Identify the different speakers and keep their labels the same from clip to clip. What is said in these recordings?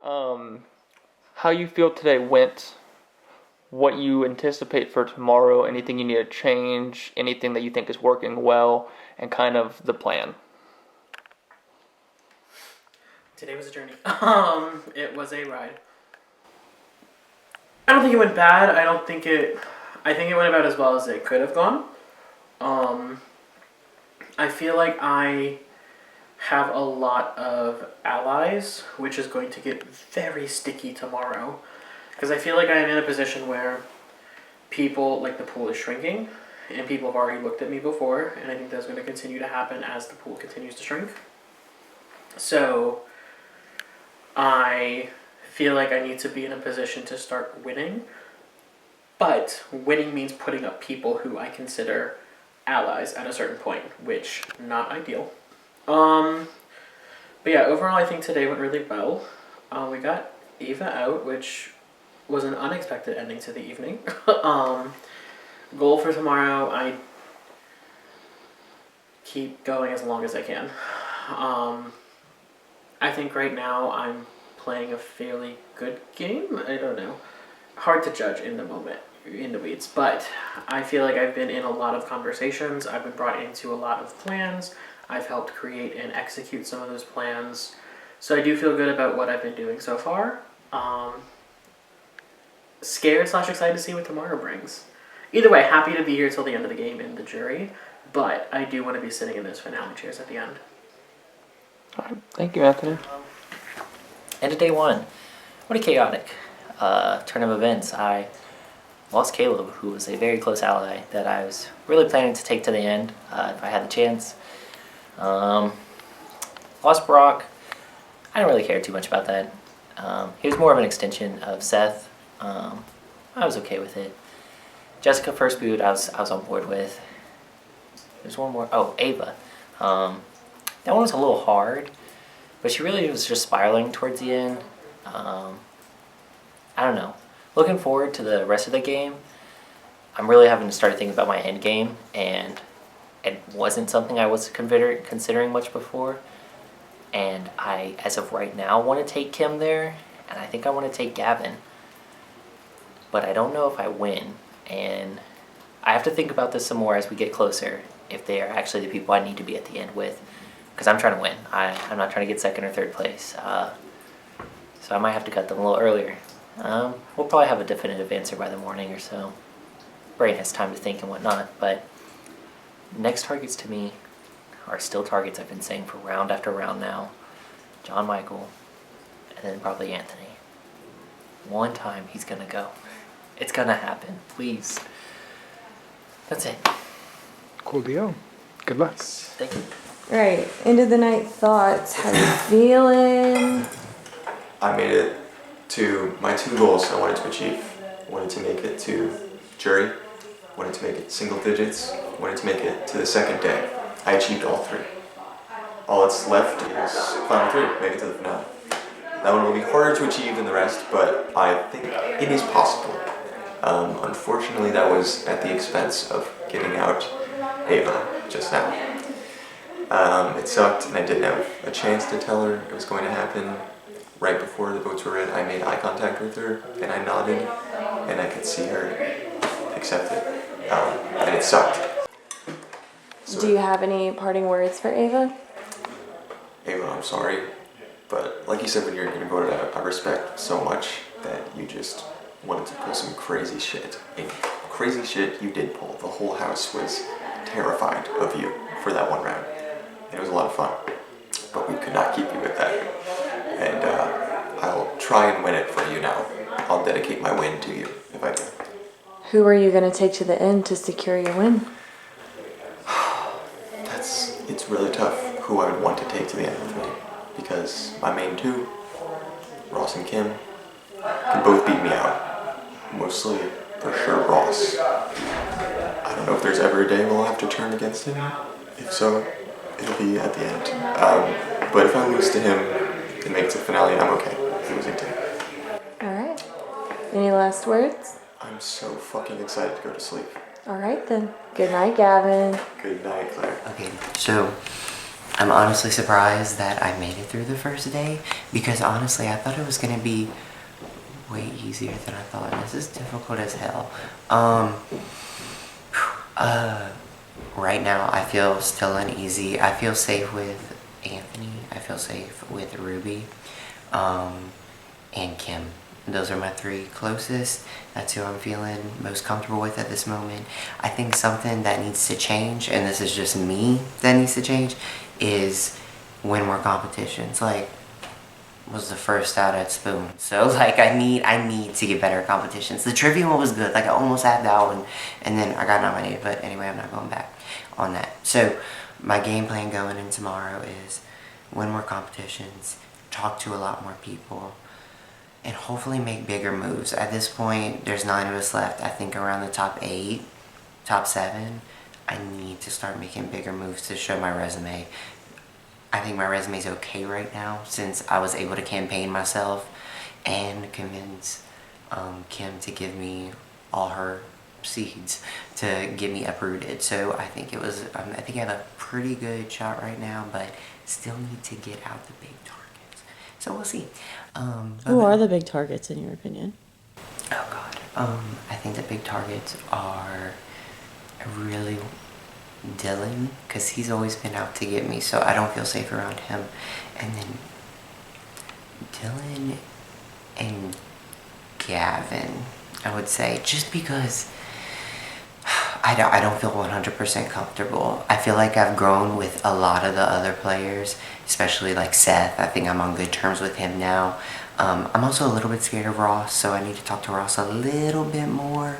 Speaker 1: how you feel today went, what you anticipate for tomorrow, anything you need to change, anything that you think is working well, and kind of the plan.
Speaker 2: Today was a journey. It was a ride. I don't think it went bad. I think it went about as well as it could have gone. I feel like I have a lot of allies, which is going to get very sticky tomorrow. Because I feel like I am in a position where people, like the pool is shrinking, and people have already looked at me before, and I think that's going to continue to happen as the pool continues to shrink. So, I feel like I need to be in a position to start winning, but winning means putting up people who I consider allies at a certain point, which not ideal. But yeah, overall I think today went really well. We got Ava out, which was an unexpected ending to the evening. Goal for tomorrow, I keep going as long as I can. I think right now I'm playing a fairly good game. I don't know. Hard to judge in the moment, in the weeds, but I feel like I've been in a lot of conversations. I've been brought into a lot of plans. I've helped create and execute some of those plans. So I do feel good about what I've been doing so far. Scared / excited to see what tomorrow brings. Either way, happy to be here till the end of the game in the jury, but I do want to be sitting in those finale chairs at the end.
Speaker 1: All right. Thank you, Anthony.
Speaker 3: End of day one. What a chaotic turn of events. I lost Caleb, who was a very close ally that I was really planning to take to the end if I had the chance. Lost Brock. I didn't really care too much about that. He was more of an extension of Seth. I was okay with it. Jessica first boot, I was on board with. There's one more. Oh, Ava. That one was a little hard, but she really was just spiraling towards the end. I don't know. Looking forward to the rest of the game, I'm really having to start thinking about my end game, and it wasn't something I was considering much before. And I, as of right now, want to take Kim there, and I think I want to take Gavin. But I don't know if I win, and I have to think about this some more as we get closer, if they are actually the people I need to be at the end with. Because I'm trying to win. I'm not trying to get second or third place. So I might have to cut them a little earlier. We'll probably have a definitive answer by the morning or so. Brain has time to think and whatnot, but next targets to me are still targets I've been saying for round after round now. John Michael, and then probably Anthony. One time he's gonna go. It's gonna happen, please. That's it.
Speaker 4: Cool deal. Good luck.
Speaker 3: Thank you.
Speaker 5: Right, end of the night thoughts. How you feeling?
Speaker 6: I made it to my 2 goals I wanted to achieve. Wanted to make it to jury, wanted to make it single digits, wanted to make it to the second day. I achieved all 3. All that's left is final 3, make it to the finale. That one will be harder to achieve than the rest, but I think it is possible. Unfortunately, that was at the expense of getting out Ava just now. It sucked, and I didn't have a chance to tell her it was going to happen. Right before the votes were in, I made eye contact with her, and I nodded, and I could see her accept it, and it sucked. So,
Speaker 5: Do you have any parting words for Ava?
Speaker 6: Ava, I'm sorry, but like you said when you were getting voted out, I respect so much that you just wanted to pull some crazy shit. And crazy shit you did pull. The whole house was terrified of you for that one round. It was a lot of fun, but we could not keep you with that. And I'll try and win it for you now. I'll dedicate my win to you if I can.
Speaker 5: Who are you going to take to the end to secure your win?
Speaker 6: It's really tough who I would want to take to the end with me, because my main 2, Ross and Kim, can both beat me out. Mostly, for sure, Ross. I don't know if there's ever a day we'll have to turn against him. If so, it'll be at the end. But if I lose to him and make it to the finale, I'm okay losing to him.
Speaker 5: Alright. Any last words?
Speaker 6: I'm so fucking excited to go to sleep.
Speaker 5: Alright then. Good night, Gavin.
Speaker 6: Good night, Claire.
Speaker 3: Okay, so
Speaker 7: I'm honestly surprised that I made it through the first day, because honestly I thought it was going to be way easier than I thought. This is difficult as hell. Right now I feel still uneasy. I feel safe with Anthony. I feel safe with Ruby, and Kim. Those are my 3 closest. That's who I'm feeling most comfortable with at this moment. I think something that needs to change, and this is just me that needs to change, is win more competitions. Like, was the first out at Spoon. So like I need to get better at competitions. The trivia one was good. Like I almost had that one, and then I got nominated. But anyway, I'm not going back on that. So my game plan going in tomorrow is win more competitions, talk to a lot more people, and hopefully make bigger moves. At this point, there's 9 of us left. I think around the top 8, top 7, I need to start making bigger moves to show my resume. I think my resume is okay right now, since I was able to campaign myself and convince Kim to give me all her seeds to get me uprooted. So I think it was, I think I have a pretty good shot right now, but still need to get out the big targets. So we'll see.
Speaker 5: Who are the big targets in your opinion?
Speaker 7: Oh God. I think the big targets are really Dylan, because he's always been out to get me, so I don't feel safe around him. And then Dylan and Gavin, I would say, just because I don't feel 100% comfortable. I feel like I've grown with a lot of the other players, especially like Seth. I think I'm on good terms with him now. I'm also a little bit scared of Ross, so I need to talk to Ross a little bit more.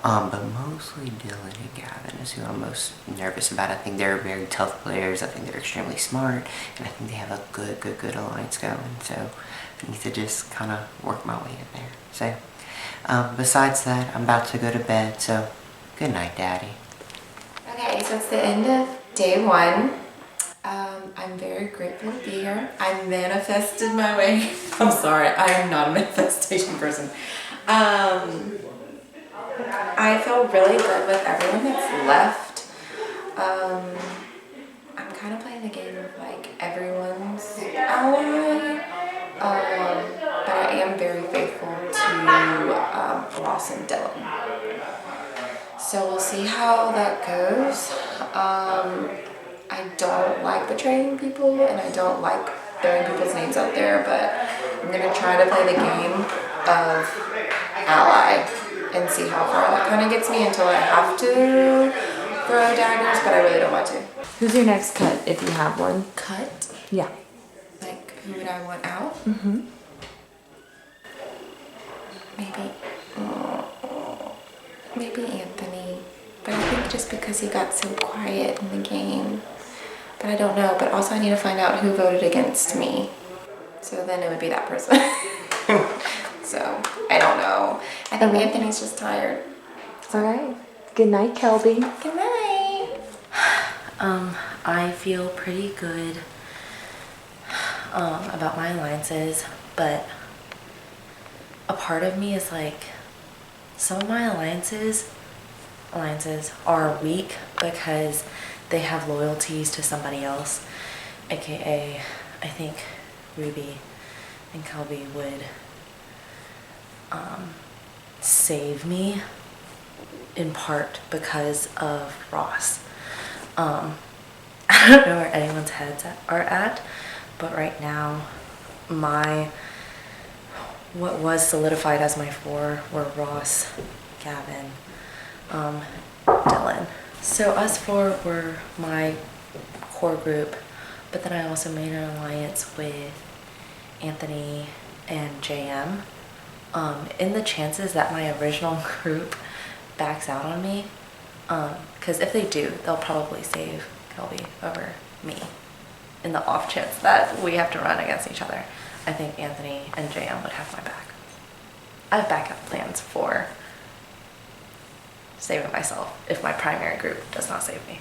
Speaker 7: But mostly Dylan and Gavin is who I'm most nervous about. I think they're very tough players. I think they're extremely smart, and I think they have a good alliance going. So I need to just kind of work my way in there. So besides that, I'm about to go to bed. So good night, Daddy.
Speaker 8: Okay, so it's the end of day 1. I'm very grateful to be here. I manifested my way. I'm sorry, I am not a manifestation person. I feel really good with everyone that's left. I'm kind of playing the game of like everyone's ally, but I am very faithful to Ross and Dylan. So we'll see how that goes. I don't like betraying people, and I don't like throwing people's names out there, but I'm gonna try to play the game of ally and see how far that kind of gets me until I have to throw daggers, but I really don't want to.
Speaker 5: Who's your next cut if you have one?
Speaker 8: Cut?
Speaker 5: Yeah.
Speaker 8: Like, who would I want out?
Speaker 5: Mm-hmm.
Speaker 8: Maybe Anthony. But I think just because he got so quiet in the game. But I don't know. But also I need to find out who voted against me. So then it would be that person. So, I don't know. I think Anthony's just tired.
Speaker 5: All right. Good night, Kelby.
Speaker 8: Good night.
Speaker 9: I feel pretty good about my alliances, but a part of me is like, some of my alliances are weak because they have loyalties to somebody else, aka I think Ruby and Kelby would save me in part because of Ross. I don't know where anyone's heads are at, but right now what was solidified as my 4 were Ross, Gavin, Dylan. So us 4 were my core group, but then I also made an alliance with Anthony and JM. In the chances that my original group backs out on me, because if they do, they'll probably save Kelby over me. In the off chance that we have to run against each other, I think Anthony and JM would have my back. I have backup plans for saving myself if my primary group does not save me.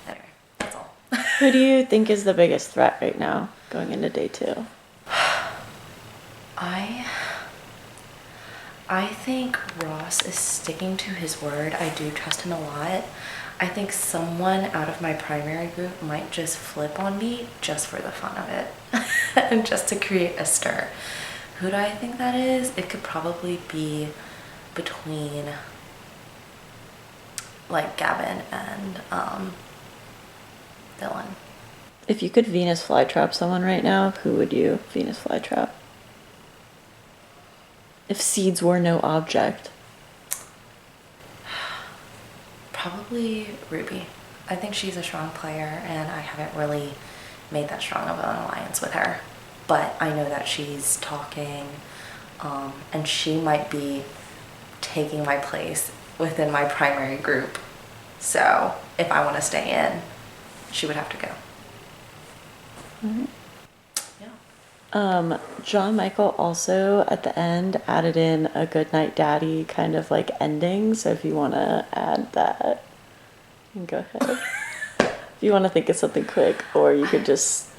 Speaker 9: Anyway, that's all.
Speaker 5: Who do you think is the biggest threat right now
Speaker 9: I think Ross is sticking to his word. I do trust him a lot. I think someone out of my primary group might just flip on me just for the fun of it and just to create a stir. Who do I think that is? It could probably be between like Gavin and Dylan.
Speaker 5: If you could Venus flytrap someone right now, who would you Venus flytrap? If seeds were no object.
Speaker 9: Probably Ruby. I think she's a strong player and I haven't really made that strong of an alliance with her. But I know that she's talking and she might be taking my place within my primary group. So if I want to stay in, she would have to go.
Speaker 5: Mm-hmm. John Michael also at the end added in a good night daddy kind of like ending. So if you want to add that, go ahead. If you want to think of something quick, or you could just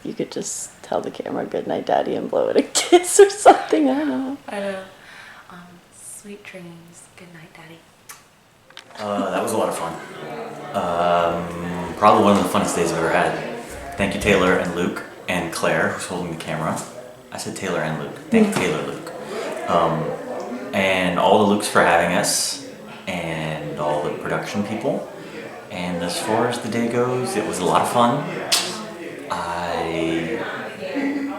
Speaker 5: tell the camera good night daddy and blow it a kiss or something. I don't know.
Speaker 9: I know. Sweet dreams. Good night, daddy.
Speaker 10: That was a lot of fun. Probably one of the funnest days I've ever had. Thank you, Taylor and Luke and Claire, who's holding the camera. I said Taylor and Luke. Thank you, Taylor, Luke. And all the Lukes for having us, and all the production people. And as far as the day goes, it was a lot of fun. I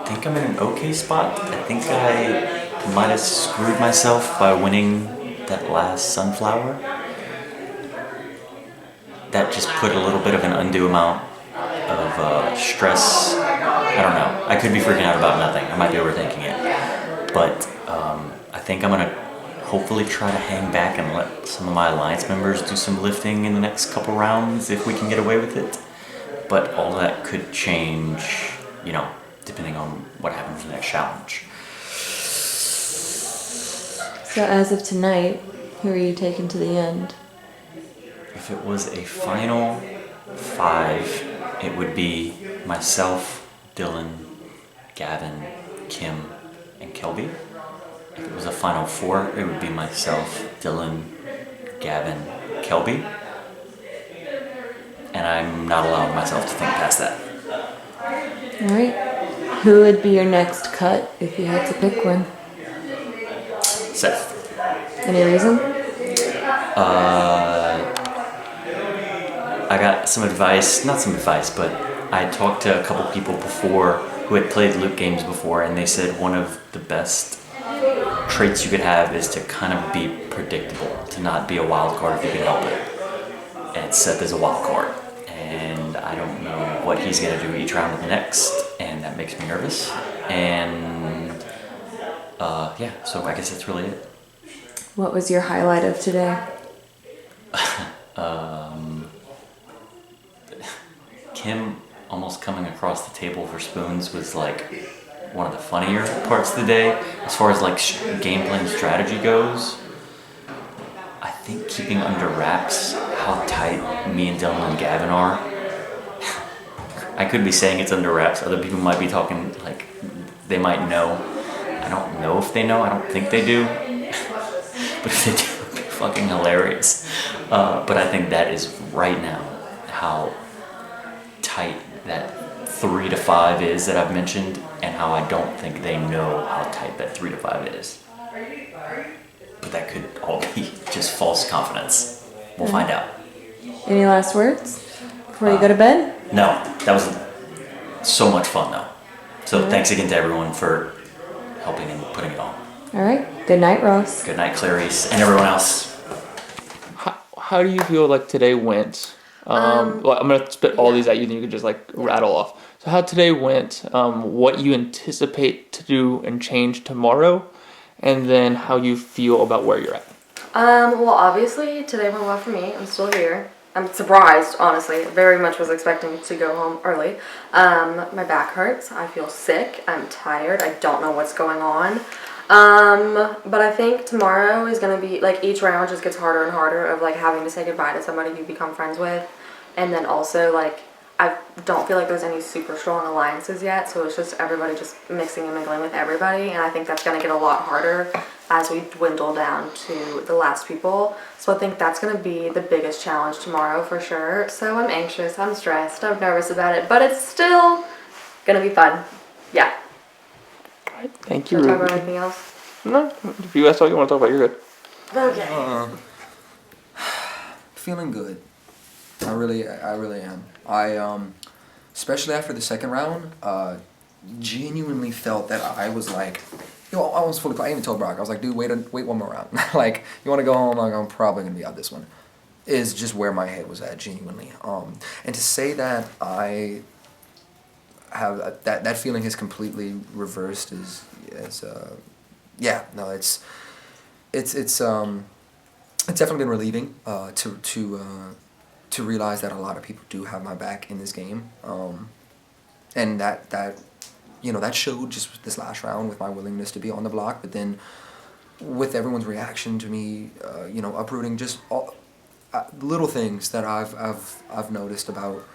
Speaker 10: think I'm in an okay spot. I think I might have screwed myself by winning that last sunflower. That just put a little bit of an undue amount of stress. I don't know. I could be freaking out about nothing. I might be overthinking it. But I think I'm going to hopefully try to hang back and let some of my alliance members do some lifting in the next couple rounds if we can get away with it. But all that could change, depending on what happens in the next challenge.
Speaker 5: So as of tonight, who are you taking to the end?
Speaker 10: If it was a final 5, it would be myself, Dylan, Gavin, Kim, and Kelby. If it was a final 4, it would be myself, Dylan, Gavin, Kelby. And I'm not allowing myself to think past that.
Speaker 5: Alright. Who would be your next cut if you had to pick one?
Speaker 10: Seth.
Speaker 5: Any reason?
Speaker 10: I got some advice, not some advice, but I talked to a couple people before who had played Luke games before, and they said one of the best traits you could have is to kind of be predictable, to not be a wild card if you can help it. And Seth is a wild card, and I don't know what he's going to do each round of the next, and that makes me nervous. And so I guess that's really it.
Speaker 5: What was your highlight of today?
Speaker 10: Kim almost coming across the table for spoons was like one of the funnier parts of the day. As far as like game playing strategy goes, I think keeping under wraps how tight me and Dylan and Gavin are. I could be saying it's under wraps. Other people might be talking like they might know. I don't know if they know. I don't think they do. But if they do, it'd be fucking hilarious. But I think that is right now how tight that 3 to 5 is that I've mentioned, and how I don't think they know how tight that 3 to 5 is. But that could all be just false confidence. We'll find out.
Speaker 5: Any last words before you go to bed?
Speaker 10: No, that was so much fun though. So thanks again to everyone for helping and putting it on.
Speaker 5: All right. Good night, Ross.
Speaker 10: Good night, Clarice, and everyone else.
Speaker 1: How do you feel like today went? I'm going to spit all these at you, then you can just rattle off. So how today went, what you anticipate to do and change tomorrow, and then how you feel about where you're at.
Speaker 11: Well, obviously, today went well for me. I'm still here. I'm surprised, honestly. Very much was expecting to go home early. My back hurts. I feel sick. I'm tired. I don't know what's going on. But I think tomorrow is going to be, each round just gets harder and harder of, having to say goodbye to somebody you become friends with. And then also, I don't feel like there's any super strong alliances yet, so it's just everybody just mixing and mingling with everybody, and I think that's going to get a lot harder as we dwindle down to the last people. So I think that's going to be the biggest challenge tomorrow for sure. So I'm anxious, I'm stressed, I'm nervous about it, but it's still going to be fun. Yeah.
Speaker 1: All right, thank you,
Speaker 11: Should I talk
Speaker 1: Ruby.
Speaker 11: about anything else?
Speaker 1: No, if you that's all you want to talk about, you're good.
Speaker 11: Okay.
Speaker 12: Feeling good. I really am. I especially after the second round, genuinely felt that I was like, I was fully. I even told Brock, I was like, dude, wait one more round. Like, you want to go home? Like, I'm probably gonna be out this one. Is just where my head was at, genuinely. And to say that I have that feeling has completely reversed is yeah, no, it's definitely been relieving to realize that a lot of people do have my back in this game, and that that showed just this last round with my willingness to be on the block, but then with everyone's reaction to me, uprooting just all little things that I've noticed about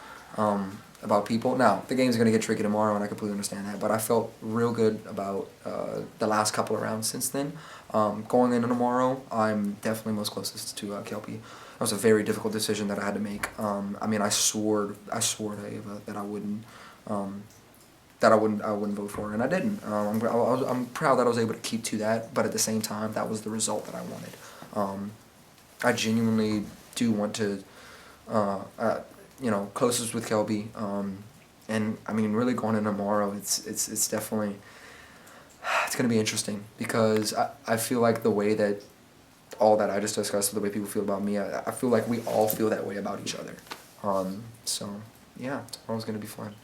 Speaker 12: people. Now the game's gonna get tricky tomorrow, and I completely understand that. But I felt real good about the last couple of rounds since then. Going into tomorrow, I'm definitely most closest to Kelpie. That was a very difficult decision that I had to make. I mean, I swore to Ava that I wouldn't vote for her, and I didn't. I'm proud that I was able to keep to that, but at the same time, that was the result that I wanted. I genuinely do want to, closest with Kelby, and I mean, really going in tomorrow, it's definitely, it's going to be interesting, because I feel like the way that all that I just discussed, the way people feel about me, I feel like we all feel that way about each other. So yeah, tomorrow's going to be fun.